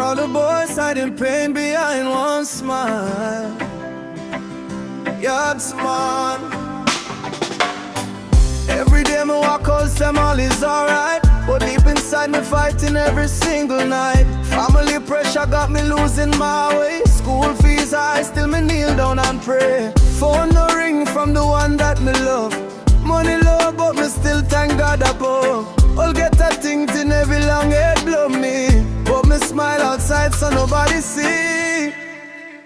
all the boys hiding pain behind one smile. Yatz Marn. Every day me walk out, them all is alright, but deep inside me fighting every single night. Family pressure got me losing my way. School fees high, still me kneel down and pray. Phone no ring from the one that me love. Money low, but me still thank God above. I'll get a thing in every long head blow me, but me smile outside so nobody see.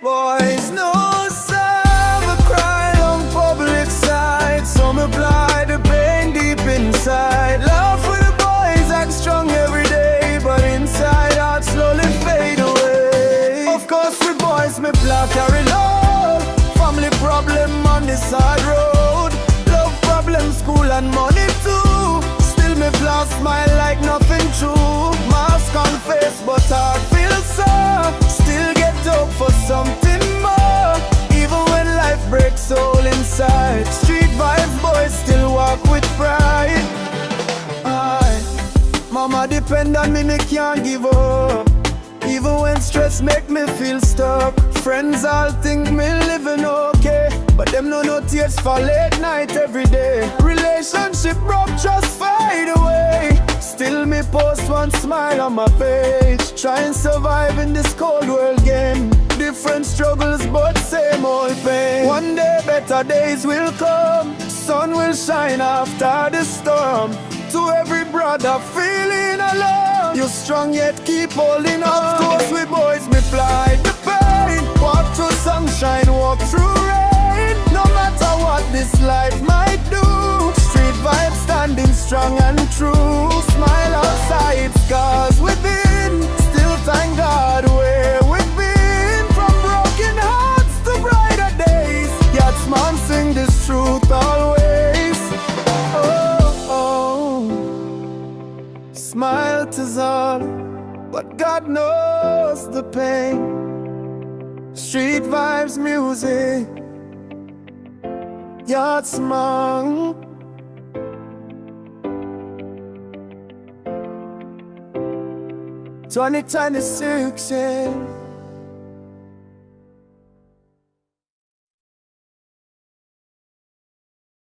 Boys no serve a cry on public side, so me apply the pain deep inside. Love for the boys act strong every day, but inside heart slowly fade away. Of course we boys me block carry load. Family problem on this hard road. Love problem, school and money too. Still me block smile like nothing true. Mask on face but heart feels sore. Still get up for something more, even when life breaks all inside. Street Vibez boys still walk with pride. Mama depend on me can't give up, even when stress make me feel stuck. Friends all think me living okay, but them no tears for late night every day. Relationship broke, just fade away. Still me post one smile on my page, try and survive in this cold world game. Different struggles but same old pain. One day better days will come, sun will shine after the storm. To every brother feeling alone, you're strong yet keep holding on. Of course we boys me fly the pain. Walk through sunshine, walk through rain. No matter what this life might do, Street Vibez standing strong and true. Smile outside, scars within. Still thank God where we've been. From broken hearts to brighter days, Yatz Marn sing this truth always. Smile Tasol, but God knows the pain. Street Vibez music, Yatz Marn. 2026, yeah.